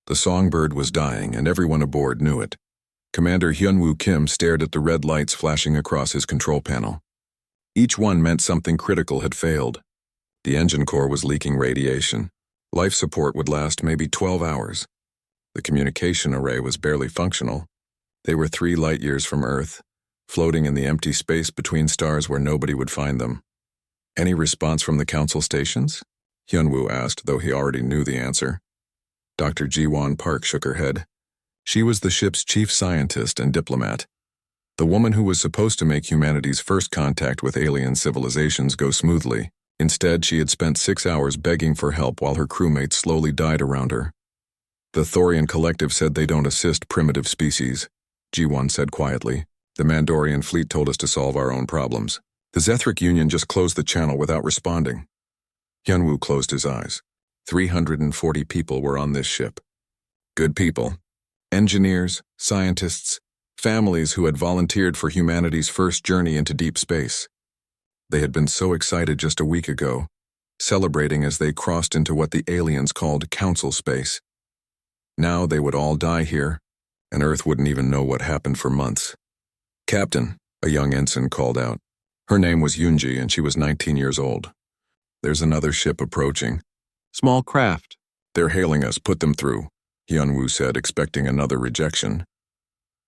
The songbird was dying, and everyone aboard knew it. Commander Hyunwoo Kim stared at the red lights flashing across his control panel. Each one meant something critical had failed. The engine core was leaking radiation. Life support would last maybe 12 hours. The communication array was barely functional. They were 3 light-years from Earth, floating in the empty space between stars where nobody would find them. Any response from the council stations? Hyunwoo asked, though he already knew the answer. Dr. Ji-won Park shook her head. She was the ship's chief scientist and diplomat. The woman who was supposed to make humanity's first contact with alien civilizations go smoothly. Instead, she had spent 6 hours begging for help while her crewmates slowly died around her. The Thorian Collective said they don't assist primitive species, Ji-won said quietly. The Mandorian fleet told us to solve our own problems. The Zethric Union just closed the channel without responding. Hyunwoo closed his eyes. 340 people were on this ship. Good people. Engineers, scientists, families who had volunteered for humanity's first journey into deep space. They had been so excited just a week ago, celebrating as they crossed into what the aliens called council space. Now they would all die here, and Earth wouldn't even know what happened for months. Captain, a young ensign called out. Her name was Yoonji, and she was 19 years old. There's another ship approaching. Small craft. They're hailing us, put them through, Hyunwoo said, expecting another rejection.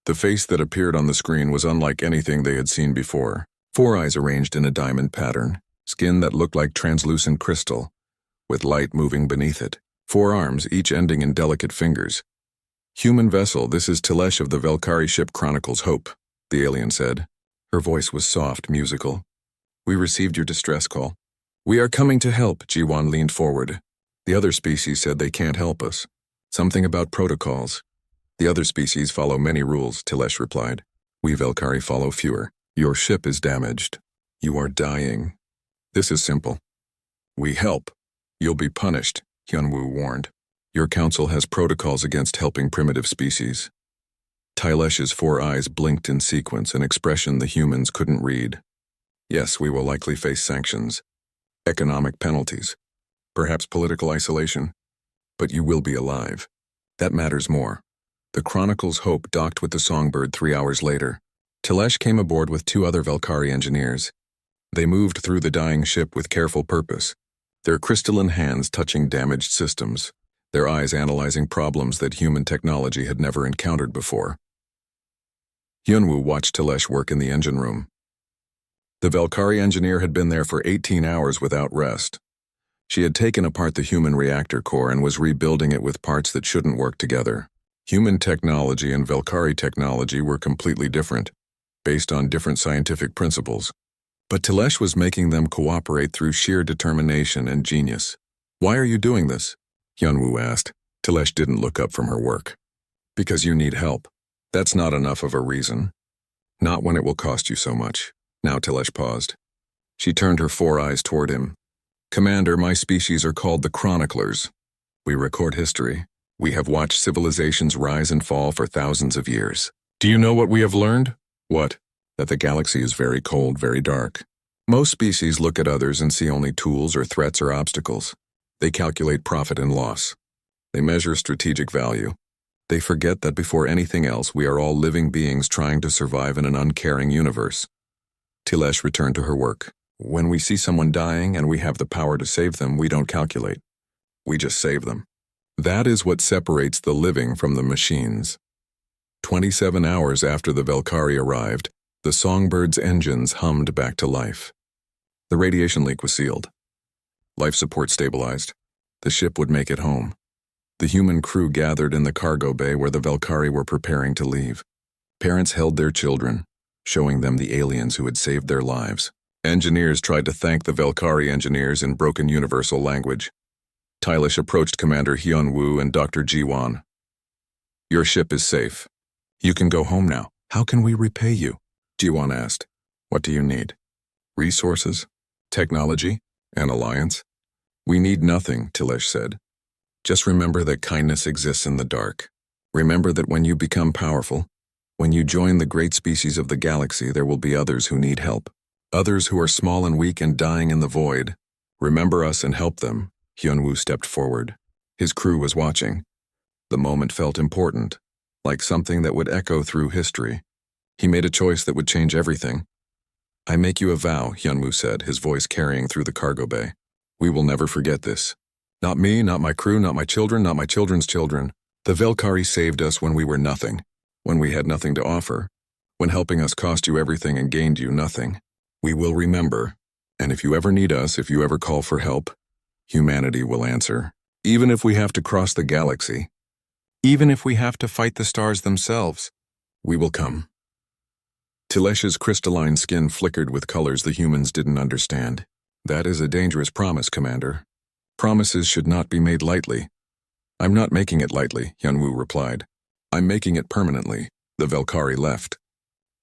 The face that appeared on the screen was unlike anything they had seen before. 4 eyes arranged in a diamond pattern, skin that looked like translucent crystal, with light moving beneath it. 4 arms, each ending in delicate fingers. Human vessel, this is Telesh of the Velkari ship Chronicles Hope, the alien said. Her voice was soft, musical. We received your distress call. We are coming to help, Ji-won leaned forward. The other species said they can't help us. Something about protocols. The other species follow many rules, Telesh replied. We Velkari follow fewer. Your ship is damaged. You are dying. This is simple. We help. You'll be punished, Hyunwoo warned. Your council has protocols against helping primitive species. Tylesh's 4 eyes blinked in sequence, an expression the humans couldn't read. Yes, we will likely face sanctions, economic penalties, perhaps political isolation, but you will be alive. That matters more. The Chronicles Hope docked with the Songbird 3 hours later. Telesh came aboard with 2 other Velkari engineers. They moved through the dying ship with careful purpose, their crystalline hands touching damaged systems, their eyes analyzing problems that human technology had never encountered before. Hyunwoo watched Telesh work in the engine room. The Velkari engineer had been there for 18 hours without rest. She had taken apart the human reactor core and was rebuilding it with parts that shouldn't work together. Human technology and Velkari technology were completely different, based on different scientific principles. But Telesh was making them cooperate through sheer determination and genius. Why are you doing this? Hyunwoo asked. Telesh didn't look up from her work. Because you need help. That's not enough of a reason. Not when it will cost you so much. Now Telesh paused. She turned her 4 eyes toward him. Commander, my species are called the Chroniclers. We record history. We have watched civilizations rise and fall for thousands of years. Do you know what we have learned? What? That the galaxy is very cold, very dark. Most species look at others and see only tools or threats or obstacles. They calculate profit and loss. They measure strategic value. They forget that before anything else, we are all living beings trying to survive in an uncaring universe. Telesh returned to her work. When we see someone dying and we have the power to save them, we don't calculate. We just save them. That is what separates the living from the machines. 27 hours after the Velkari arrived, the Songbird's engines hummed back to life. The radiation leak was sealed. Life support stabilized. The ship would make it home. The human crew gathered in the cargo bay where the Velkari were preparing to leave. Parents held their children, showing them the aliens who had saved their lives. Engineers tried to thank the Velkari engineers in broken universal language. Tylish approached Commander Hyunwoo and Dr. Ji-won. Your ship is safe. You can go home now. How can we repay you? Ji-won asked. What do you need? Resources? Technology? An alliance? We need nothing, Tylish said. Just remember that kindness exists in the dark. Remember that when you become powerful, when you join the great species of the galaxy, there will be others who need help. Others who are small and weak and dying in the void. Remember us and help them. Hyunwoo stepped forward. His crew was watching. The moment felt important, like something that would echo through history. He made a choice that would change everything. "I make you a vow," Hyunwoo said, his voice carrying through the cargo bay. "We will never forget this. Not me, not my crew, not my children, not my children's children. The Valkyrie saved us when we were nothing, when we had nothing to offer, when helping us cost you everything and gained you nothing. We will remember, and if you ever need us, if you ever call for help, humanity will answer. Even if we have to cross the galaxy, even if we have to fight the stars themselves, we will come." Tilesh's crystalline skin flickered with colors the humans didn't understand. "That is a dangerous promise, Commander. Promises should not be made lightly." "I'm not making it lightly," Hyunwoo replied. "I'm making it permanently." The Valkyrie left.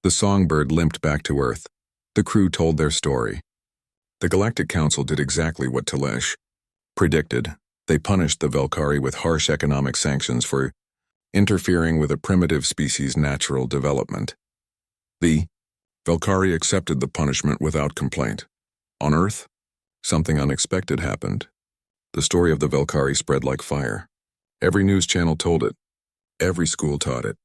The songbird limped back to Earth. The crew told their story. The Galactic Council did exactly what Tilesh predicted. They punished the Valkyrie with harsh economic sanctions for interfering with a primitive species' natural development. The Valkyrie accepted the punishment without complaint. On Earth, something unexpected happened. The story of the Valkyrie spread like fire. Every news channel told it. Every school taught it.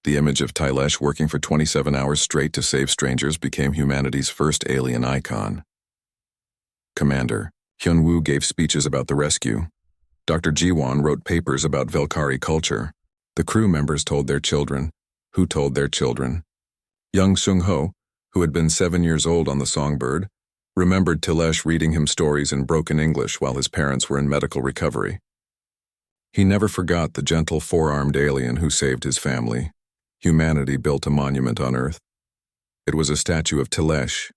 The image of Tilesh working for 27 hours straight to save strangers became humanity's first alien icon. Commander, Hyunwoo gave speeches about the rescue. Dr. Jiwon wrote papers about Valkyrie culture. The crew members told their children, who told their children. Young Sung-ho, who had been 7 years old on the Songbird, remembered Tilesh reading him stories in broken English while his parents were in medical recovery. He never forgot the gentle four-armed alien who saved his family. Humanity built a monument on Earth. It was a statue of Tilesh.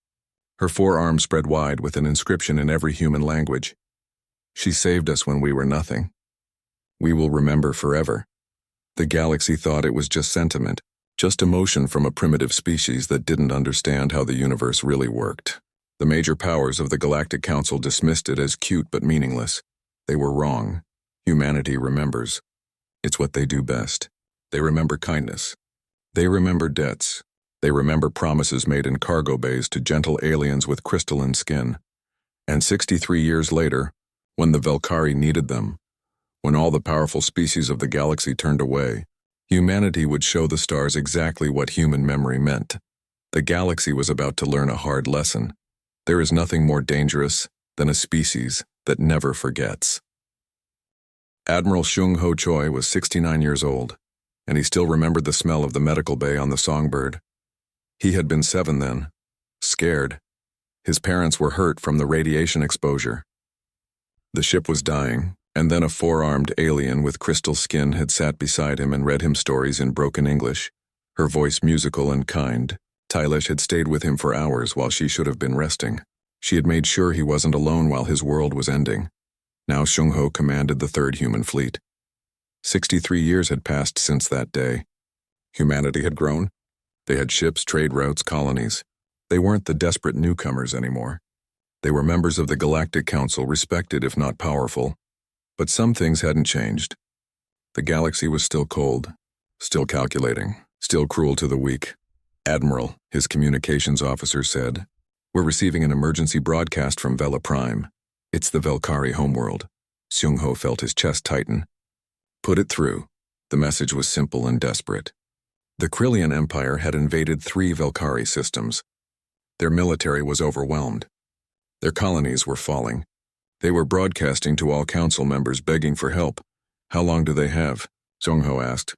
Her forearm spread wide with an inscription in every human language. "She saved us when we were nothing. We will remember forever." The galaxy thought it was just sentiment, just emotion from a primitive species that didn't understand how the universe really worked. The major powers of the Galactic Council dismissed it as cute but meaningless. They were wrong. Humanity remembers. It's what they do best. They remember kindness. They remember debts. They remember promises made in cargo bays to gentle aliens with crystalline skin. And 63 years later, when the Valkyrie needed them, when all the powerful species of the galaxy turned away, humanity would show the stars exactly what human memory meant. The galaxy was about to learn a hard lesson. There is nothing more dangerous than a species that never forgets. Admiral Shung Ho Choi was 69 years old, and he still remembered the smell of the medical bay on the Songbird. He had been 7 then, scared. His parents were hurt from the radiation exposure. The ship was dying, and then a four-armed alien with crystal skin had sat beside him and read him stories in broken English, her voice musical and kind. Tilesh had stayed with him for hours while she should have been resting. She had made sure he wasn't alone while his world was ending. Now Shung-ho commanded the 3rd Human Fleet. 63 years had passed since that day. Humanity had grown. They had ships, trade routes, colonies. They weren't the desperate newcomers anymore. They were members of the Galactic Council, respected if not powerful. But some things hadn't changed. The galaxy was still cold, still calculating, still cruel to the weak. "Admiral," his communications officer said, "we're receiving an emergency broadcast from Vela Prime. It's the Valkyrie homeworld." Seung-ho felt his chest tighten. "Put it through." The message was simple and desperate. The Krillian Empire had invaded 3 Valkyrie systems. Their military was overwhelmed. Their colonies were falling. They were broadcasting to all council members begging for help. "How long do they have?" Seung-ho asked.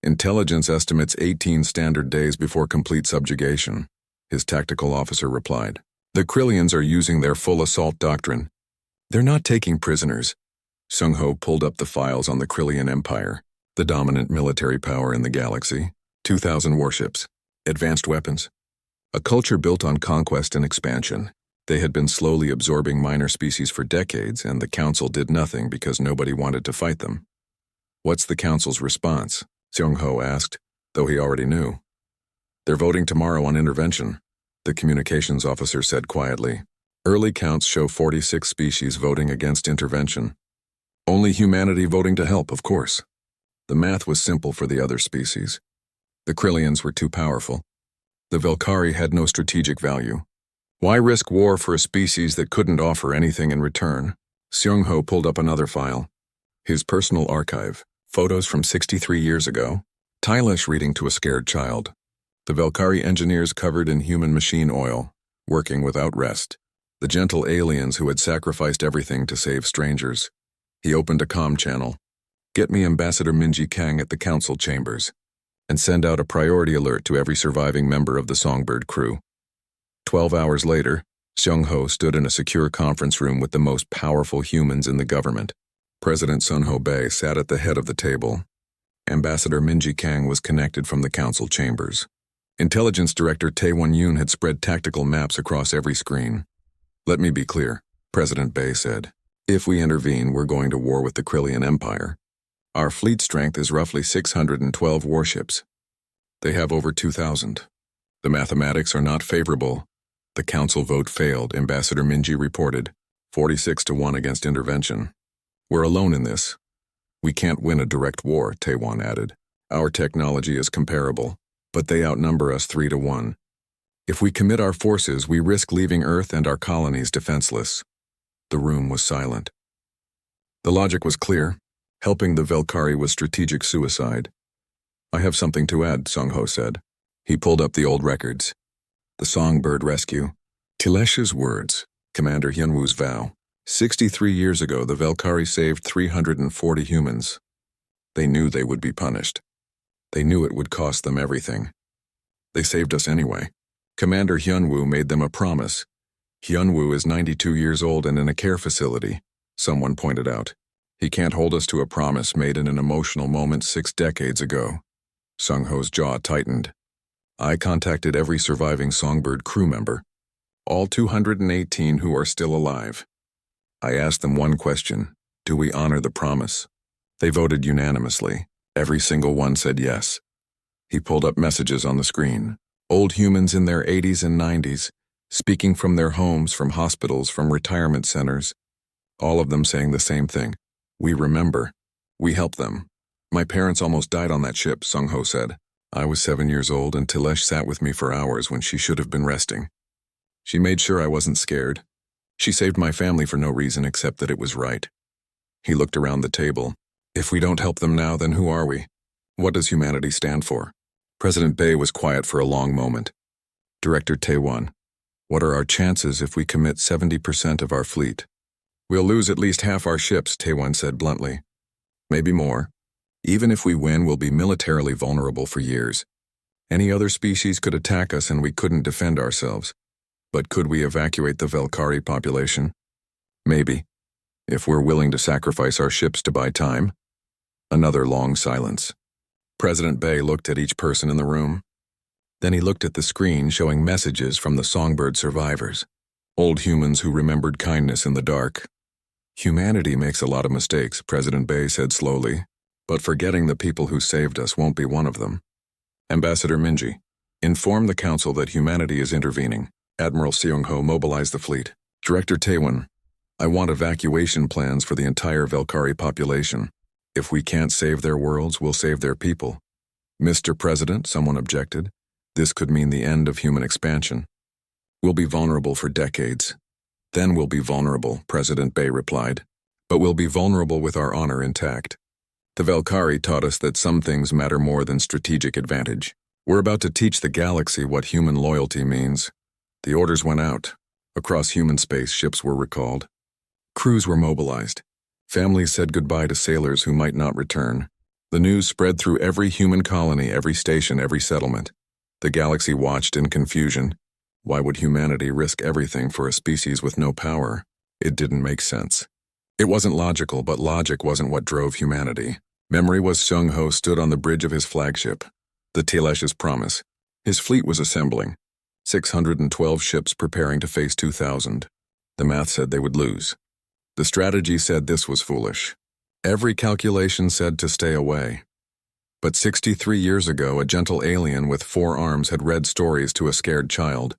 "Intelligence estimates 18 standard days before complete subjugation," his tactical officer replied. "The Krillians are using their full assault doctrine. They're not taking prisoners." Seung-ho pulled up the files on the Krillian Empire, the dominant military power in the galaxy. 2,000 warships, advanced weapons. A culture built on conquest and expansion. They had been slowly absorbing minor species for decades, and the Council did nothing because nobody wanted to fight them. "What's the Council's response?" Seung-ho asked, though he already knew. "They're voting tomorrow on intervention," the communications officer said quietly. "Early counts show 46 species voting against intervention. Only humanity voting to help, of course." The math was simple for the other species. The Krillians were too powerful. The Valkyrie had no strategic value. Why risk war for a species that couldn't offer anything in return? Seung-ho pulled up another file. His personal archive, Photos from 63 years ago. Tylesh reading to a scared child. The Velkari engineers covered in human machine oil, working without rest. The gentle aliens who had sacrificed everything to save strangers. He opened a comm channel. Get me Ambassador Minji Kang at the council chambers, and send out a priority alert to every surviving member of the Songbird crew. 12 hours later, Seung-ho stood in a secure conference room with the most powerful humans in the government. President Sun-ho Bae sat at the head of the table. Ambassador Minji Kang was connected from the council chambers. Intelligence Director Tae-won-yoon had spread tactical maps across every screen. Let me be clear, President Bae said. If we intervene, we're going to war with the Krillian Empire. Our fleet strength is roughly 612 warships. They have over 2,000. The mathematics are not favorable. The council vote failed, Ambassador Minji reported, 46-1 against intervention. We're alone in this. We can't win a direct war, Taewon added. Our technology is comparable, but they outnumber us 3-1. If we commit our forces, we risk leaving Earth and our colonies defenseless. The room was silent. The logic was clear. Helping the Velkari was strategic suicide. I have something to add, Sung-ho said. He pulled up the old records. The Songbird Rescue. Tilesh's words, Commander Hyunwoo's vow. 63 years ago, the Velkari saved 340 humans. They knew they would be punished. They knew it would cost them everything. They saved us anyway. Commander Hyunwoo made them a promise. Hyunwoo is 92 years old and in a care facility, someone pointed out. He can't hold us to a promise made in an emotional moment 6 decades ago. Sung-ho's jaw tightened. I contacted every surviving Songbird crew member, all 218 who are still alive. I asked them one question: do we honor the promise? They voted unanimously. Every single one said yes. He pulled up messages on the screen. Old humans in their 80s and 90s, speaking from their homes, from hospitals, from retirement centers. All of them saying the same thing. We remember. We help them. My parents almost died on that ship, Sung-ho said. I was 7 years old and Tilesh sat with me for hours when she should have been resting. She made sure I wasn't scared. She saved my family for no reason except that it was right. He looked around the table. If we don't help them now, then who are we? What does humanity stand for? President Bae was quiet for a long moment. Director Tae-won, what are our chances if we commit 70% of our fleet? We'll lose at least half our ships, Tae-won said bluntly. Maybe more. Even if we win, we'll be militarily vulnerable for years. Any other species could attack us and we couldn't defend ourselves. But could we evacuate the Velkari population? Maybe. If we're willing to sacrifice our ships to buy time. Another long silence. President Bae looked at each person in the room. Then he looked at the screen showing messages from the Songbird survivors. Old humans who remembered kindness in the dark. Humanity makes a lot of mistakes, President Bae said slowly, but forgetting the people who saved us won't be one of them. Ambassador Minji, inform the council that humanity is intervening. Admiral Seung-ho mobilized the fleet. Director Tae-won, I want evacuation plans for the entire Velkari population. If we can't save their worlds, we'll save their people. Mr. President, someone objected, this could mean the end of human expansion. We'll be vulnerable for decades. Then we'll be vulnerable, President Bae replied. But we'll be vulnerable with our honor intact. The Velkari taught us that some things matter more than strategic advantage. We're about to teach the galaxy what human loyalty means. The orders went out. Across human space, ships were recalled. Crews were mobilized. Families said goodbye to sailors who might not return. The news spread through every human colony, every station, every settlement. The galaxy watched in confusion. Why would humanity risk everything for a species with no power? It didn't make sense. It wasn't logical, but logic wasn't what drove humanity. Memory was Seung-ho stood on the bridge of his flagship, the Tilesh's Promise. His fleet was assembling. 612 ships preparing to face 2,000. The math said they would lose. The strategy said this was foolish. Every calculation said to stay away. But 63 years ago, a gentle alien with 4 arms had read stories to a scared child.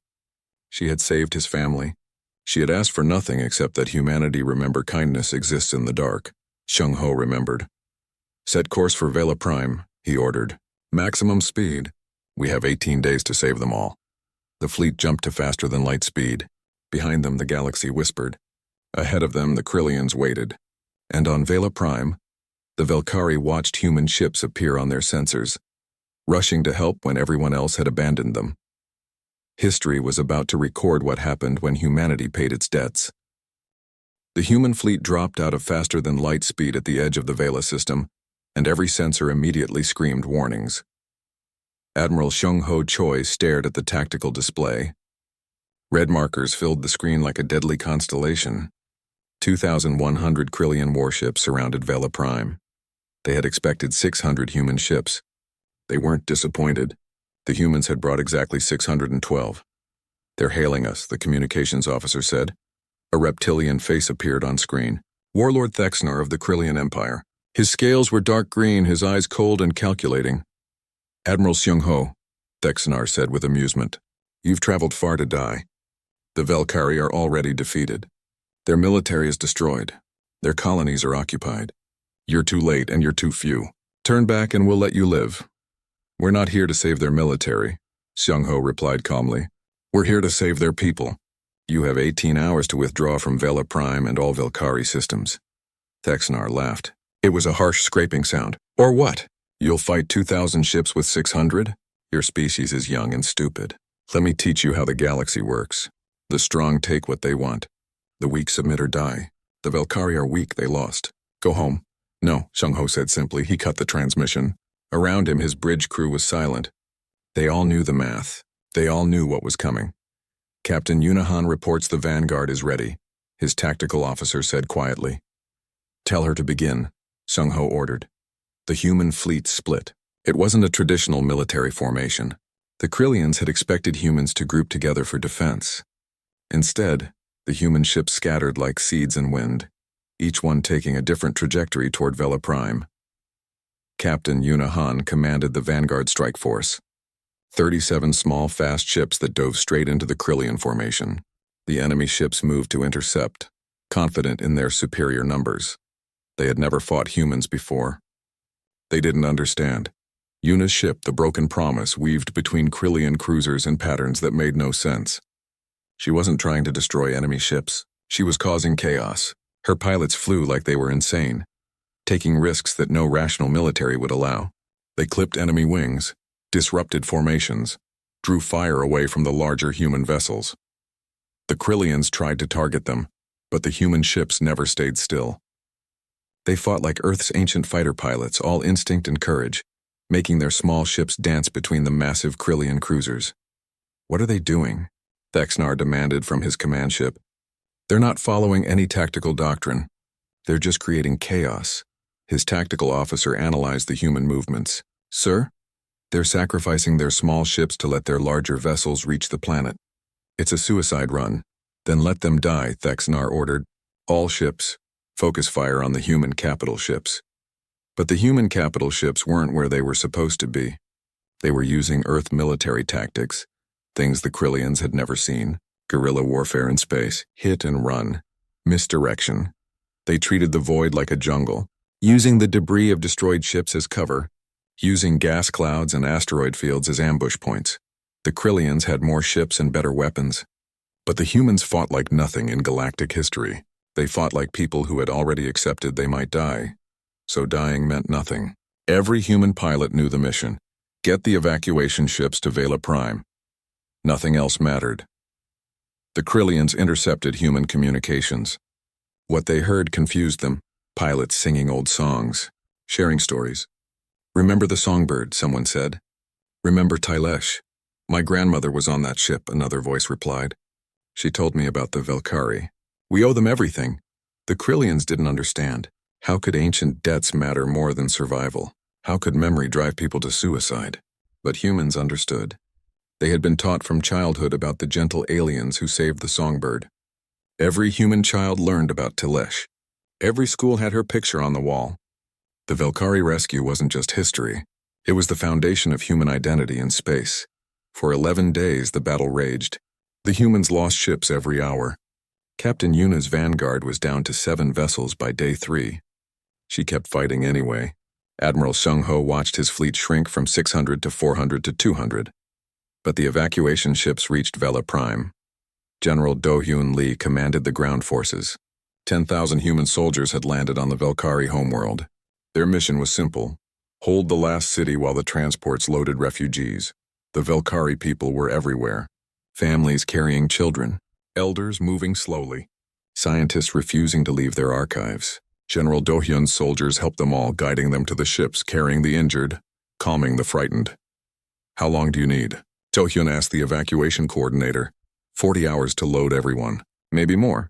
She had saved his family. She had asked for nothing except that humanity remember kindness exists in the dark. Seung-ho remembered. Set course for Vela Prime, he ordered. Maximum speed. We have 18 days to save them all. The fleet jumped to faster than light speed. Behind them, the galaxy whispered. Ahead of them, the Krillians waited. And on Vela Prime, The Velkari watched human ships appear on their sensors, rushing to help when everyone else had abandoned them. History was about to record what happened when humanity paid its debts. The human fleet dropped out of faster-than-light speed at the edge of the Vela system, and every sensor immediately screamed warnings. Admiral Seung-ho Choi stared at the tactical display. Red markers filled the screen like a deadly constellation. 2,100 Krillian warships surrounded Vela Prime. They had expected 600 human ships. They weren't disappointed. The humans had brought exactly 612. "They're hailing us," the communications officer said. A reptilian face appeared on screen. Warlord Thexnar of the Krillian Empire. His scales were dark green, his eyes cold and calculating. "Admiral Seung-ho," Thexnar said with amusement. "You've traveled far to die. The Velkari are already defeated. Their military is destroyed. Their colonies are occupied. You're too late and you're too few. Turn back and we'll let you live." "We're not here to save their military," Seung-ho replied calmly. "We're here to save their people. You have 18 hours to withdraw from Vela Prime and all Velkari systems." Thexnar laughed. It was a harsh scraping sound. "Or what? You'll fight 2,000 ships with 600? Your species is young and stupid. Let me teach you how the galaxy works. The strong take what they want. The weak submit or die. The Velkari are weak, they lost. Go home." "No," Seung-ho said simply. He cut the transmission. Around him, his bridge crew was silent. They all knew the math. They all knew what was coming. "Captain Yunahan reports the Vanguard is ready," his tactical officer said quietly. "Tell her to begin," Seung-ho ordered. The human fleet split. It wasn't a traditional military formation. The Krillians had expected humans to group together for defense. Instead, the human ships scattered like seeds in wind, each one taking a different trajectory toward Vela Prime. Captain Yunahan commanded the Vanguard strike force. 37 small, fast ships that dove straight into the Krillian formation. The enemy ships moved to intercept, confident in their superior numbers. They had never fought humans before. They didn't understand. Yuna's ship, the Broken Promise, weaved between Krillian cruisers in patterns that made no sense. She wasn't trying to destroy enemy ships. She was causing chaos. Her pilots flew like they were insane, taking risks that no rational military would allow. They clipped enemy wings, disrupted formations, drew fire away from the larger human vessels. The Krillians tried to target them, but the human ships never stayed still. They fought like Earth's ancient fighter pilots, all instinct and courage, making their small ships dance between the massive Krillian cruisers. "What are they doing?" Thexnar demanded from his command ship. "They're not following any tactical doctrine. They're just creating chaos." His tactical officer analyzed the human movements. "Sir, they're sacrificing their small ships to let their larger vessels reach the planet. It's a suicide run." "Then let them die," Thexnar ordered. "All ships, focus fire on the human capital ships." But the human capital ships weren't where they were supposed to be. They were using Earth military tactics, things the Krillians had never seen. Guerrilla warfare in space, hit and run, misdirection. They treated the void like a jungle, using the debris of destroyed ships as cover, using gas clouds and asteroid fields as ambush points. The Krillians had more ships and better weapons. But the humans fought like nothing in galactic history. They fought like people who had already accepted they might die. So dying meant nothing. Every human pilot knew the mission. Get the evacuation ships to Vela Prime. Nothing else mattered. The Krillians intercepted human communications. What they heard confused them. Pilots singing old songs, sharing stories. "Remember the songbird," someone said. "Remember Tylesh. My grandmother was on that ship," another voice replied. "She told me about the Velkari. We owe them everything." The Krillians didn't understand. How could ancient debts matter more than survival? How could memory drive people to suicide? But humans understood. They had been taught from childhood about the gentle aliens who saved the songbird. Every human child learned about Tylesh. Every school had her picture on the wall. The Velkari rescue wasn't just history. It was the foundation of human identity in space. For 11 days, the battle raged. The humans lost ships every hour. Captain Yuna's Vanguard was down to 7 vessels by day 3. She kept fighting anyway. Admiral Seung-ho watched his fleet shrink from 600 to 400 to 200. But the evacuation ships reached Vela Prime. General Do-Hyun Lee commanded the ground forces. 10,000 human soldiers had landed on the Velkari homeworld. Their mission was simple: hold the last city while the transports loaded refugees. The Velkari people were everywhere. Families carrying children, elders moving slowly, scientists refusing to leave their archives. General Do-hyun's soldiers helped them all, guiding them to the ships, carrying the injured, calming the frightened. "How long do you need?" Do-hyun asked the evacuation coordinator. 40 hours to load everyone. Maybe more.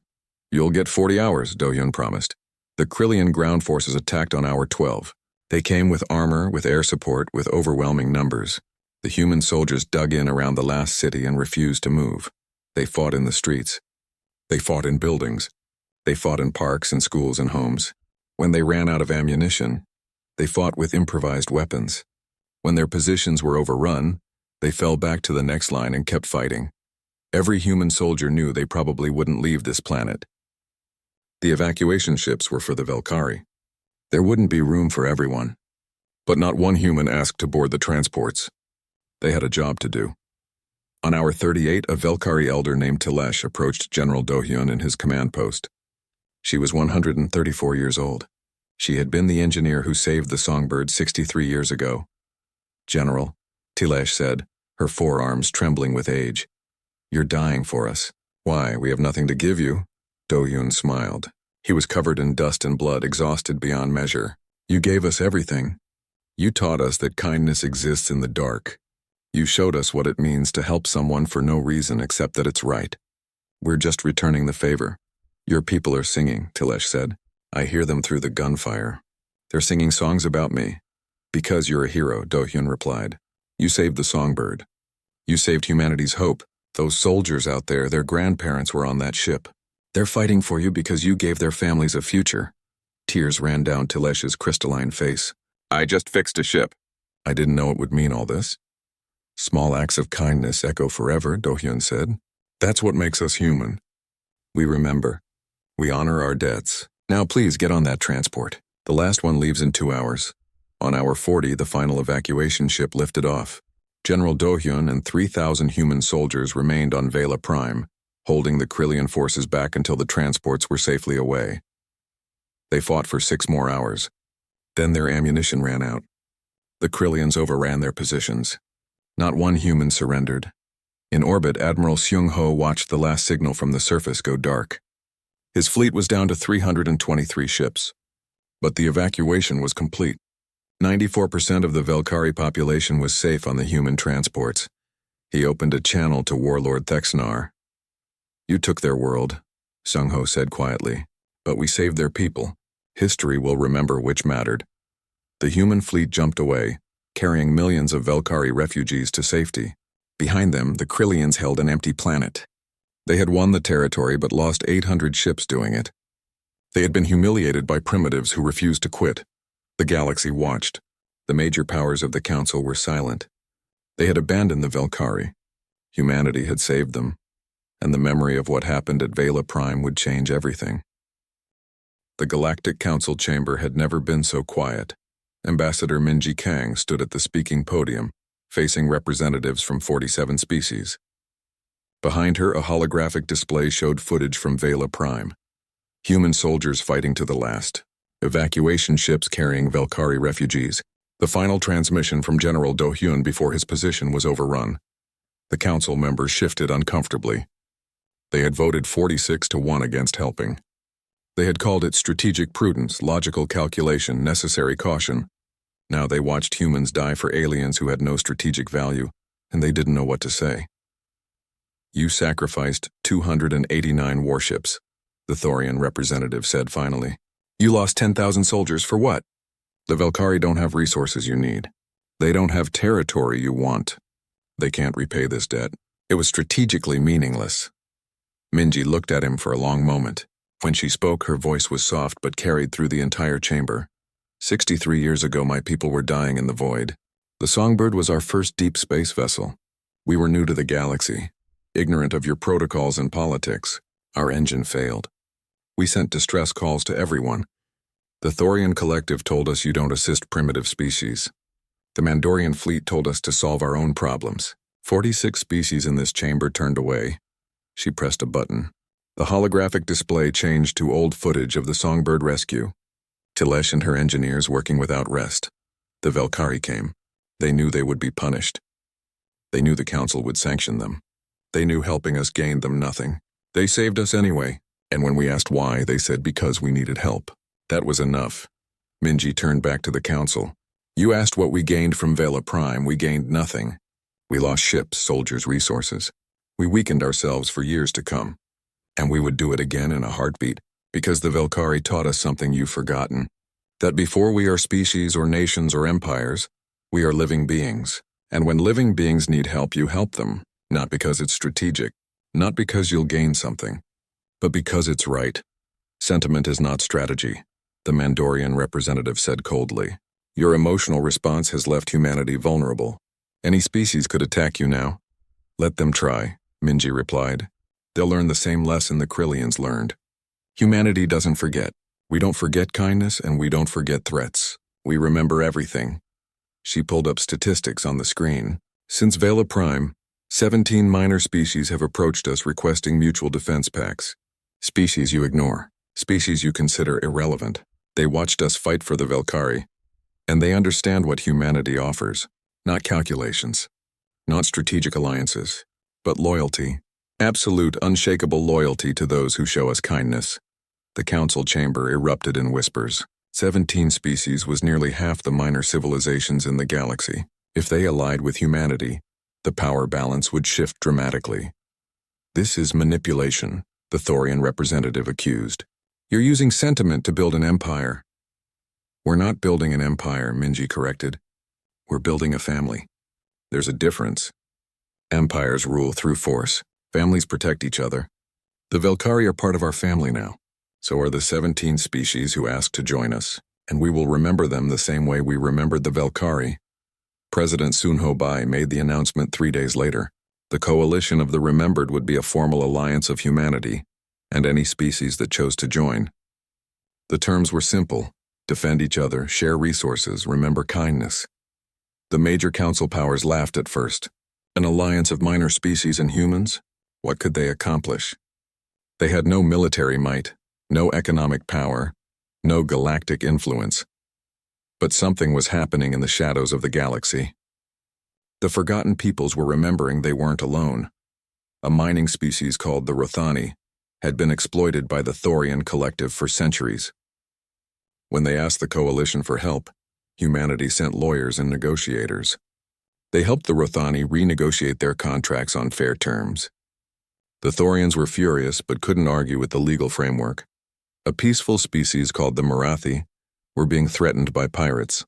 You'll get 40 hours, Do-hyun promised. The Krillian ground forces attacked on hour 12. They came with armor, with air support, with overwhelming numbers. The human soldiers dug in around the last city and refused to move. They fought in the streets. They fought in buildings. They fought in parks and schools and homes. When they ran out of ammunition, they fought with improvised weapons. When their positions were overrun, they fell back to the next line and kept fighting. Every human soldier knew they probably wouldn't leave this planet. The evacuation ships were for the Velkari. There wouldn't be room for everyone. But not one human asked to board the transports. They had a job to do. On hour 38, a Velkari elder named Tilesh approached General Do-hyun in his command post. She was 134 years old. She had been the engineer who saved the Songbird 63 years ago. "General," Tilesh said, her forearms trembling with age. "You're dying for us." "Why, we have nothing to give you." Do-hyun smiled. He was covered in dust and blood, exhausted beyond measure. "You gave us everything. You taught us that kindness exists in the dark. You showed us what it means to help someone for no reason except that it's right. We're just returning the favor." "Your people are singing," Tilesh said. "I hear them through the gunfire. They're singing songs about me." "Because you're a hero," Do-hyun replied. "You saved the Songbird. You saved humanity's hope. Those soldiers out there, their grandparents were on that ship. They're fighting for you because you gave their families a future." Tears ran down Tilesh's crystalline face. "I just fixed a ship." "I didn't know it would mean all this." "Small acts of kindness echo forever," Do-hyun said. "That's what makes us human. We remember. We honor our debts. Now please get on that transport. The last one leaves in 2 hours." On hour 40, the final evacuation ship lifted off. General Do-hyun and 3,000 human soldiers remained on Vela Prime, holding the Krillian forces back until the transports were safely away. They fought for 6 more hours. Then their ammunition ran out. The Krillians overran their positions. Not one human surrendered. In orbit, Admiral Seung-ho watched the last signal from the surface go dark. His fleet was down to 323 ships. But the evacuation was complete. 94% of the Velkari population was safe on the human transports. He opened a channel to Warlord Thexnar. "You took their world," Seung-ho said quietly, "but we saved their people. History will remember which mattered." The human fleet jumped away, carrying millions of Velkari refugees to safety. Behind them, the Krillians held an empty planet. They had won the territory but lost 800 ships doing it. They had been humiliated by primitives who refused to quit. The galaxy watched. The major powers of the Council were silent. They had abandoned the Velkari. Humanity had saved them, and the memory of what happened at Vela Prime would change everything. The Galactic Council chamber had never been so quiet. Ambassador Minji Kang stood at the speaking podium, facing representatives from 47 species. Behind her, a holographic display showed footage from Vela Prime. Human soldiers fighting to the last. Evacuation ships carrying Velkari refugees. The final transmission from General Do-hyun before his position was overrun. The council members shifted uncomfortably. They had voted 46-1 against helping. They had called it strategic prudence, logical calculation, necessary caution. Now they watched humans die for aliens who had no strategic value, and they didn't know what to say. "You sacrificed 289 warships," the Thorian representative said finally. "You lost 10,000 soldiers for what?" "The Velkari don't have resources you need. They don't have territory you want. They can't repay this debt." It was strategically meaningless. Minji looked at him for a long moment. When she spoke, her voice was soft but carried through the entire chamber. 63 years ago, my people were dying in the void. The Songbird was our first deep space vessel. We were new to the galaxy, ignorant of your protocols and politics. Our engine failed. We sent distress calls to everyone. The Thorian Collective told us you don't assist primitive species. The Mandorian fleet told us to solve our own problems. 46 species in this chamber turned away. She pressed a button. The holographic display changed to old footage of the Songbird rescue. Tilesh and her engineers working without rest. The Valkyrie came. They knew they would be punished. They knew the council would sanction them. They knew helping us gained them nothing. They saved us anyway, and when we asked why, they said because we needed help. That was enough. Minji turned back to the council. You asked what we gained from Vela Prime. We gained nothing. We lost ships, soldiers, resources. We weakened ourselves for years to come. And we would do it again in a heartbeat, because the Valkyrie taught us something you've forgotten. That before we are species or nations or empires, we are living beings. And when living beings need help, you help them, not because it's strategic, not because you'll gain something, but because it's right. Sentiment is not strategy, the Mandorian representative said coldly. Your emotional response has left humanity vulnerable. Any species could attack you now. Let them try, Minji replied. They'll learn the same lesson the Krillians learned. Humanity doesn't forget. We don't forget kindness and we don't forget threats. We remember everything. She pulled up statistics on the screen. Since Vela Prime, 17 minor species have approached us requesting mutual defense pacts. Species you ignore. Species you consider irrelevant. They watched us fight for the Valkyrie. And they understand what humanity offers. Not calculations. Not strategic alliances. But loyalty. Absolute, unshakable loyalty to those who show us kindness. The council chamber erupted in whispers. 17 species was nearly half the minor civilizations in the galaxy. If they allied with humanity, the power balance would shift dramatically. This is manipulation, the Thorian representative accused. You're using sentiment to build an empire. We're not building an empire, Minji corrected. We're building a family. There's a difference. Empires rule through force. Families protect each other. The Valkyrie are part of our family now. So are the 17 species who asked to join us, and we will remember them the same way we remembered the Valkyrie. President Sunho Bai made the announcement 3 days later. The coalition of the remembered would be a formal alliance of humanity, and any species that chose to join. The terms were simple: defend each other, share resources, remember kindness. The major council powers laughed at first. An alliance of minor species and humans? What could they accomplish? They had no military might, no economic power, no galactic influence. But something was happening in the shadows of the galaxy. The forgotten peoples were remembering they weren't alone. A mining species called the Rothani had been exploited by the Thorian collective for centuries. When they asked the coalition for help, humanity sent lawyers and negotiators. They helped the Rothani renegotiate their contracts on fair terms. The Thorians were furious but couldn't argue with the legal framework. A peaceful species called the Marathi were being threatened by pirates.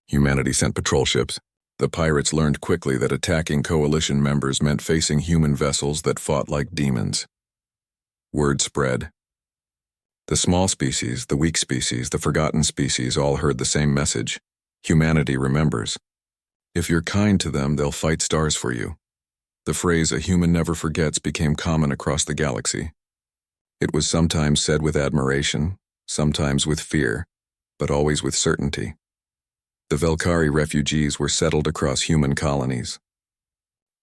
Humanity sent patrol ships. The pirates learned quickly that attacking coalition members meant facing human vessels that fought like demons. Word spread. The small species, the weak species, the forgotten species all heard the same message. Humanity remembers. If you're kind to them, they'll fight stars for you. The phrase "a human never forgets" became common across the galaxy. It was sometimes said with admiration, sometimes with fear, but always with certainty. The Valkyrie refugees were settled across human colonies.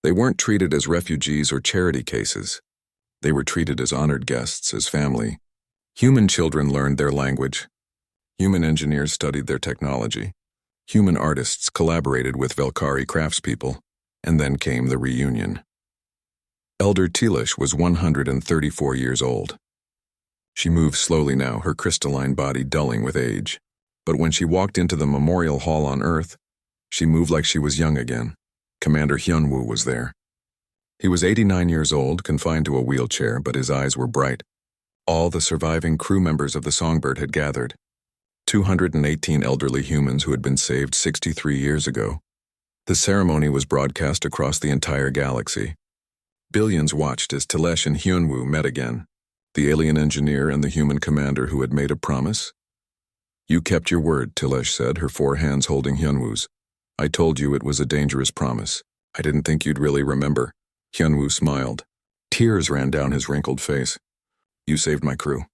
They weren't treated as refugees or charity cases. They were treated as honored guests, as family. Human children learned their language. Human engineers studied their technology. Human artists collaborated with Valkyrie craftspeople, and then came the reunion. Elder Tilesh was 134 years old. She moved slowly now, her crystalline body dulling with age. But when she walked into the memorial hall on Earth, she moved like she was young again. Commander Hyunwoo was there. He was 89 years old, confined to a wheelchair, but his eyes were bright. All the surviving crew members of the Songbird had gathered. 218 elderly humans who had been saved 63 years ago. The ceremony was broadcast across the entire galaxy. Billions watched as Tilesh and Hyunwoo met again, the alien engineer and the human commander who had made a promise. You kept your word, Tilesh said, her 4 hands holding Hyunwoo's. I told you it was a dangerous promise. I didn't think you'd really remember. Hyunwoo smiled. Tears ran down his wrinkled face. You saved my crew.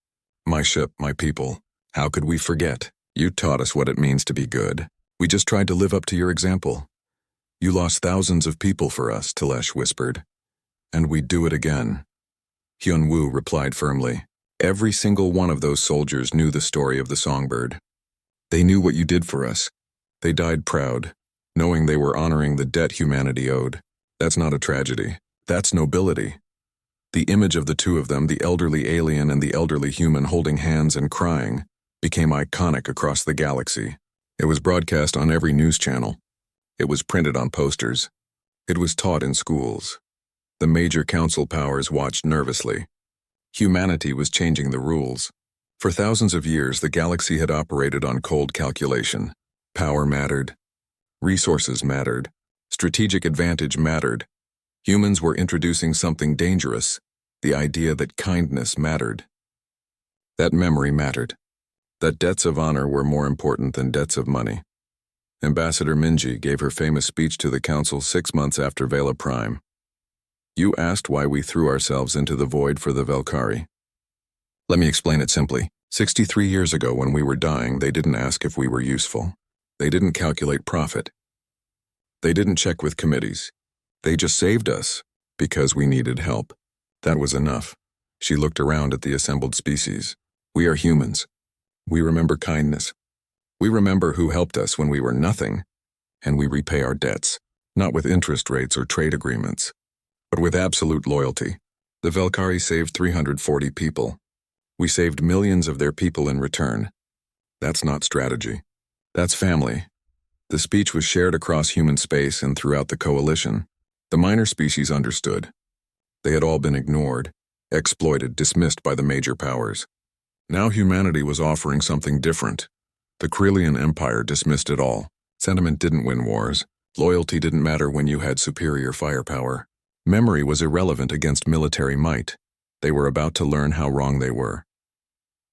My ship, my people. How could we forget? You taught us what it means to be good. We just tried to live up to your example. You lost thousands of people for us, Tilesh whispered. And we'd do it again. Hyunwoo replied firmly. Every single one of those soldiers knew the story of the Songbird. They knew what you did for us. They died proud, knowing they were honoring the debt humanity owed. That's not a tragedy. That's nobility. The image of the two of them, the elderly alien and the elderly human holding hands and crying, became iconic across the galaxy. It was broadcast on every news channel. It was printed on posters. It was taught in schools. The major council powers watched nervously. Humanity was changing the rules. For thousands of years, the galaxy had operated on cold calculation. Power mattered. Resources mattered. Strategic advantage mattered. Humans were introducing something dangerous, the idea that kindness mattered. That memory mattered. That debts of honor were more important than debts of money. Ambassador Minji gave her famous speech to the council 6 months after Vela Prime. You asked why we threw ourselves into the void for the Velkari. Let me explain it simply. 63 years ago when we were dying, they didn't ask if we were useful. They didn't calculate profit. They didn't check with committees. They just saved us because we needed help. That was enough. She looked around at the assembled species. We are humans. We remember kindness. We remember who helped us when we were nothing, and we repay our debts, not with interest rates or trade agreements, but with absolute loyalty. The Velkari saved 340 people. We saved millions of their people in return. That's not strategy. That's family. The speech was shared across human space and throughout the coalition. The minor species understood. They had all been ignored, exploited, dismissed by the major powers. Now humanity was offering something different. The Krelian Empire dismissed it all. Sentiment didn't win wars. Loyalty didn't matter when you had superior firepower. Memory was irrelevant against military might. They were about to learn how wrong they were.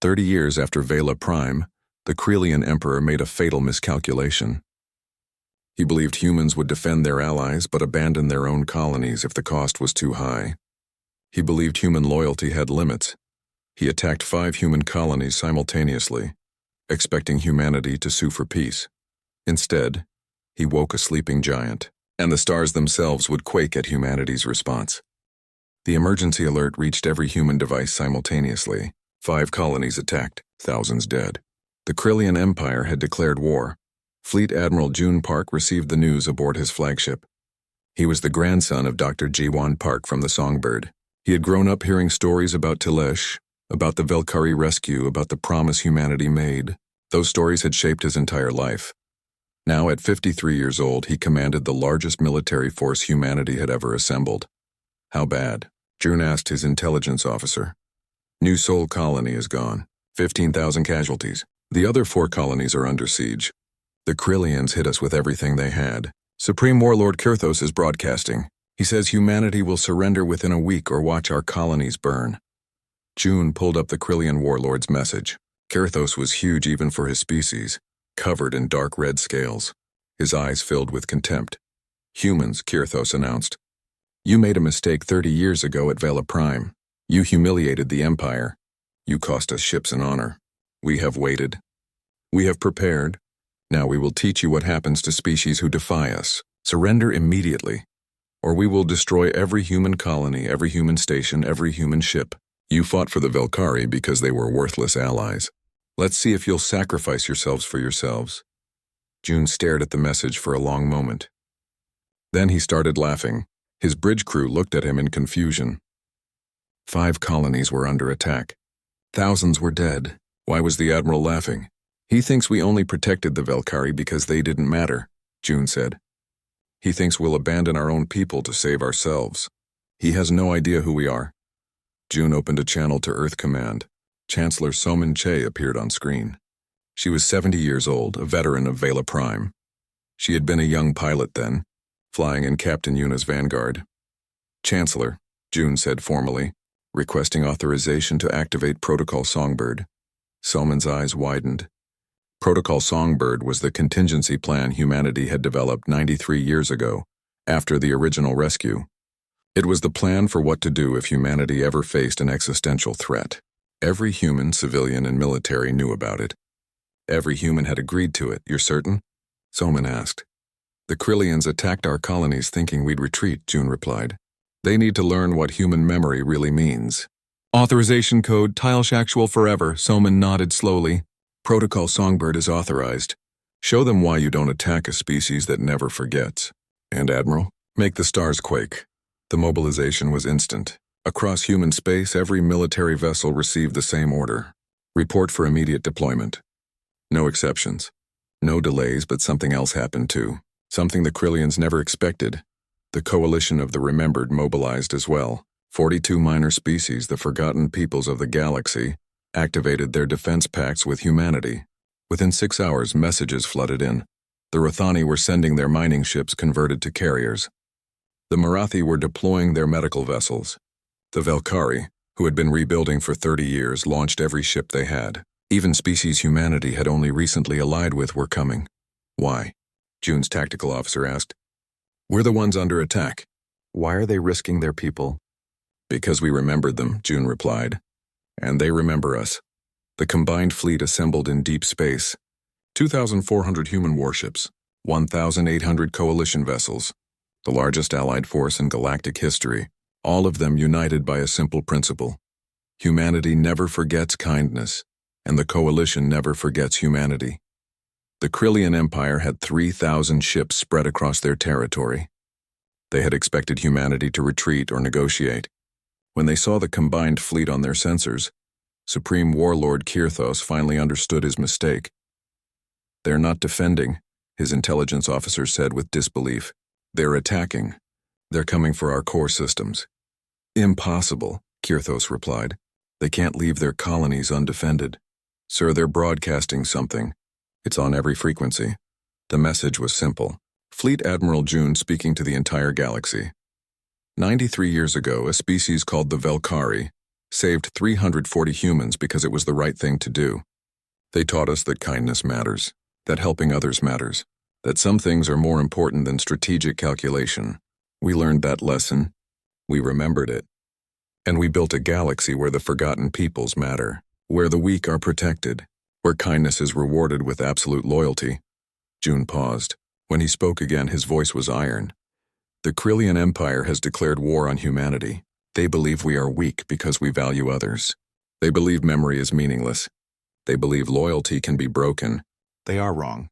30 years after Vela Prime, the Krelian Emperor made a fatal miscalculation. He believed humans would defend their allies but abandon their own colonies if the cost was too high. He believed human loyalty had limits. He attacked 5 human colonies simultaneously, expecting humanity to sue for peace. Instead, he woke a sleeping giant, and the stars themselves would quake at humanity's response. The emergency alert reached every human device simultaneously. 5 colonies attacked, thousands dead. The Krelian Empire had declared war. Fleet Admiral June Park received the news aboard his flagship. He was the grandson of Dr. Jiwon Park from the Songbird. He had grown up hearing stories about Tilesh, about the Velkari rescue, about the promise humanity made. Those stories had shaped his entire life. Now, at 53 years old, he commanded the largest military force humanity had ever assembled. How bad? June asked his intelligence officer. New Sol colony is gone. 15,000 casualties. The other 4 colonies are under siege. The Krelians hit us with everything they had. Supreme Warlord Kurthos is broadcasting. He says humanity will surrender within a week or watch our colonies burn. June pulled up the Krelian warlord's message. Kurthos was huge even for his species, covered in dark red scales. His eyes filled with contempt. Humans, Kurthos announced. You made a mistake 30 years ago at Vela Prime. You humiliated the Empire. You cost us ships and honor. We have waited. We have prepared. Now we will teach you what happens to species who defy us. Surrender immediately, or we will destroy every human colony, every human station, every human ship. You fought for the Velkari because they were worthless allies. Let's see if you'll sacrifice yourselves for yourselves. June stared at the message for a long moment. Then he started laughing. His bridge crew looked at him in confusion. 5 colonies were under attack. Thousands were dead. Why was the Admiral laughing? He thinks we only protected the Velkari because they didn't matter, June said. He thinks we'll abandon our own people to save ourselves. He has no idea who we are. June opened a channel to Earth Command. Chancellor Somin Che appeared on screen. She was 70 years old, a veteran of Vela Prime. She had been a young pilot then, flying in Captain Yuna's vanguard. Chancellor, June said formally, requesting authorization to activate Protocol Songbird. Somin's eyes widened. Protocol Songbird was the contingency plan humanity had developed 93 years ago, after the original rescue. It was the plan for what to do if humanity ever faced an existential threat. Every human, civilian, and military knew about it. Every human had agreed to it, you're certain? Somin asked. The Krelians attacked our colonies thinking we'd retreat, June replied. They need to learn what human memory really means. Authorization code, SciFi Forever, Somin nodded slowly. Protocol Songbird is authorized. Show them why you don't attack a species that never forgets. And Admiral, make the stars quake. The mobilization was instant. Across human space, every military vessel received the same order. Report for immediate deployment. No exceptions. No delays, but something else happened too. Something the Krillians never expected. The coalition of the remembered mobilized as well. 42 minor species, the forgotten peoples of the galaxy, activated their defense pacts with humanity. Within 6 hours, messages flooded in. The Rathani were sending their mining ships converted to carriers. The Marathi were deploying their medical vessels. The Velkari, who had been rebuilding for 30 years, launched every ship they had. Even species humanity had only recently allied with were coming. Why? June's tactical officer asked. We're the ones under attack. Why are they risking their people? Because we remembered them, June replied. And they remember us. The combined fleet assembled in deep space. 2,400 human warships, 1,800 coalition vessels, the largest allied force in galactic history, all of them united by a simple principle. Humanity never forgets kindness, and the coalition never forgets humanity. The Krillian Empire had 3,000 ships spread across their territory. They had expected humanity to retreat or negotiate. When they saw the combined fleet on their sensors, Supreme Warlord Kirthos finally understood his mistake. They're not defending, his intelligence officer said with disbelief. They're attacking. They're coming for our core systems. Impossible, Kirthos replied. They can't leave their colonies undefended. Sir, they're broadcasting something. It's on every frequency. The message was simple. Fleet Admiral June speaking to the entire galaxy. 93 years ago, a species called the Velkari saved 340 humans because it was the right thing to do. They taught us that kindness matters, that helping others matters, that some things are more important than strategic calculation. We learned that lesson. We remembered it. And we built a galaxy where the forgotten peoples matter, where the weak are protected, where kindness is rewarded with absolute loyalty. June paused. When he spoke again, his voice was iron. The Krillian Empire has declared war on humanity. They believe we are weak because we value others. They believe memory is meaningless. They believe loyalty can be broken. They are wrong.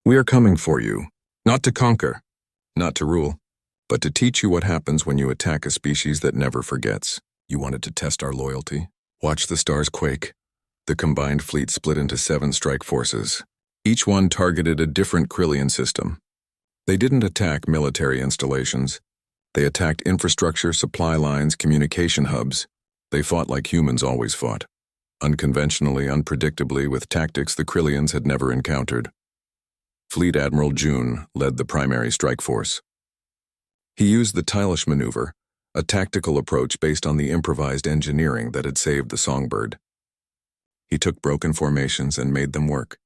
We are coming for you, not to conquer, not to rule, but to teach you what happens when you attack a species that never forgets. You wanted to test our loyalty? Watch the stars quake. The combined fleet split into 7 strike forces. Each one targeted a different Krillian system. They didn't attack military installations. They attacked infrastructure, supply lines, communication hubs. They fought like humans always fought. Unconventionally, unpredictably, with tactics the Krillians had never encountered. Fleet Admiral June led the primary strike force. He used the Tylish maneuver, a tactical approach based on the improvised engineering that had saved the Songbird. He took broken formations and made them work.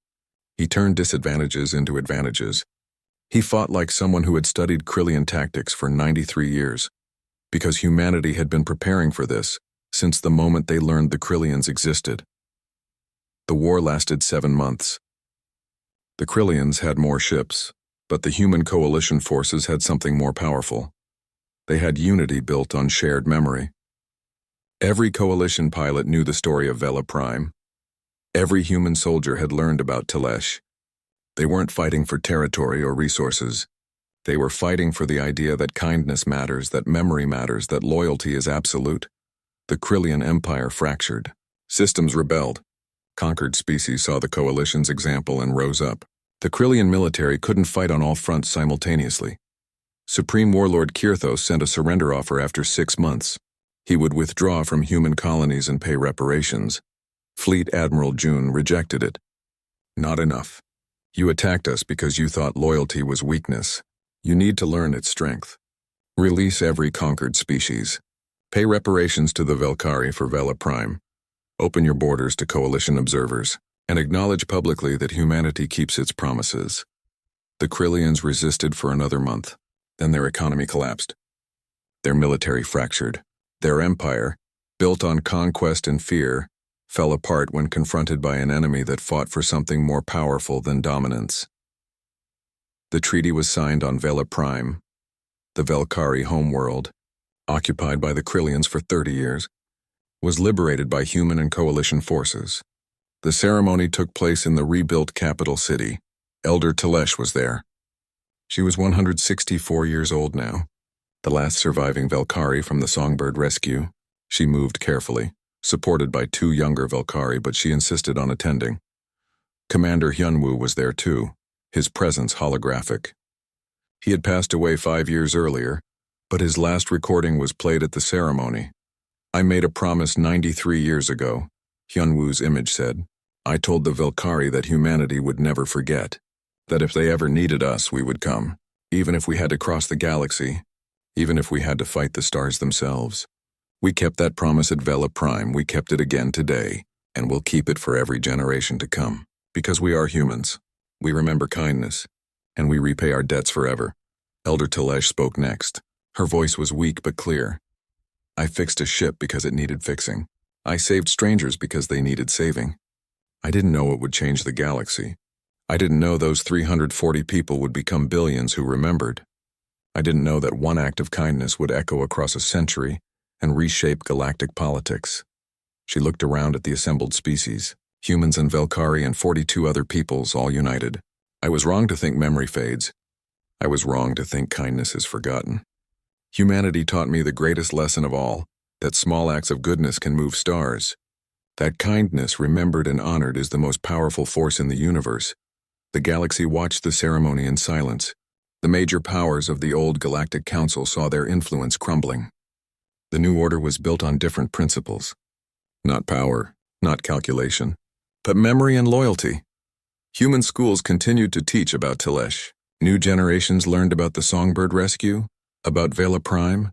He turned disadvantages into advantages. He fought like someone who had studied Krillian tactics for 93 years, because humanity had been preparing for this since the moment they learned the Krillians existed. The war lasted 7 months. The Krillians had more ships, but the human coalition forces had something more powerful. They had unity built on shared memory. Every coalition pilot knew the story of Vela Prime. Every human soldier had learned about Telesh. They weren't fighting for territory or resources. They were fighting for the idea that kindness matters, that memory matters, that loyalty is absolute. The Krillian Empire fractured. Systems rebelled. Conquered species saw the coalition's example and rose up. The Krillian military couldn't fight on all fronts simultaneously. Supreme Warlord Kirthos sent a surrender offer after 6 months. He would withdraw from human colonies and pay reparations. Fleet Admiral June rejected it. Not enough. You attacked us because you thought loyalty was weakness. You need to learn its strength. Release every conquered species. Pay reparations to the Velkari for Vela Prime. Open your borders to coalition observers, and acknowledge publicly that humanity keeps its promises. The Krillians resisted for another month. Then their economy collapsed. Their military fractured. Their empire, built on conquest and fear, fell apart when confronted by an enemy that fought for something more powerful than dominance. The treaty was signed on Vela Prime. The Velkari homeworld, occupied by the Krillians for 30 years, was liberated by human and coalition forces. The ceremony took place in the rebuilt capital city. Elder Telesh was there. She was 164 years old now, the last surviving Velkari from the Songbird rescue. She moved carefully, supported by 2 younger Velkari, but she insisted on attending. Commander Hyunwoo was there too, his presence holographic. He had passed away 5 years earlier, but his last recording was played at the ceremony. "I made a promise 93 years ago," Hyunwoo's image said. "I told the Velkari that humanity would never forget, that if they ever needed us, we would come, even if we had to cross the galaxy, even if we had to fight the stars themselves. We kept that promise at Vela Prime, we kept it again today, and we'll keep it for every generation to come, because we are humans. We remember kindness, and we repay our debts forever." Elder Telesh spoke next. Her voice was weak but clear. "I fixed a ship because it needed fixing. I saved strangers because they needed saving. I didn't know it would change the galaxy. I didn't know those 340 people would become billions who remembered. I didn't know that one act of kindness would echo across a century and reshape galactic politics." She looked around at the assembled species, humans and Velkari and 42 other peoples all united. "I was wrong to think memory fades. I was wrong to think kindness is forgotten. Humanity taught me the greatest lesson of all, that small acts of goodness can move stars. That kindness, remembered and honored, is the most powerful force in the universe." The galaxy watched the ceremony in silence. The major powers of the old Galactic Council saw their influence crumbling. The new order was built on different principles. Not power, not calculation, but memory and loyalty. Human schools continued to teach about Telesh. New generations learned about the Songbird rescue, about Vela Prime,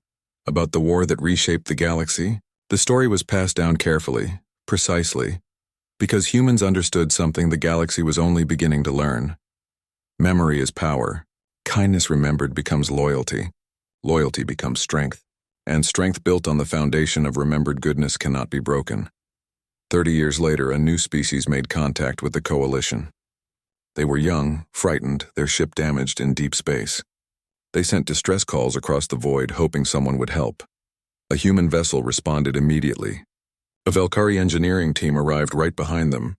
about the war that reshaped the galaxy. The story was passed down carefully, precisely, because humans understood something the galaxy was only beginning to learn. Memory is power. Kindness remembered becomes loyalty. Loyalty becomes strength. And strength built on the foundation of remembered goodness cannot be broken. 30 years later, a new species made contact with the Coalition. They were young, frightened, their ship damaged in deep space. They sent distress calls across the void, hoping someone would help. A human vessel responded immediately. A Velkari engineering team arrived right behind them,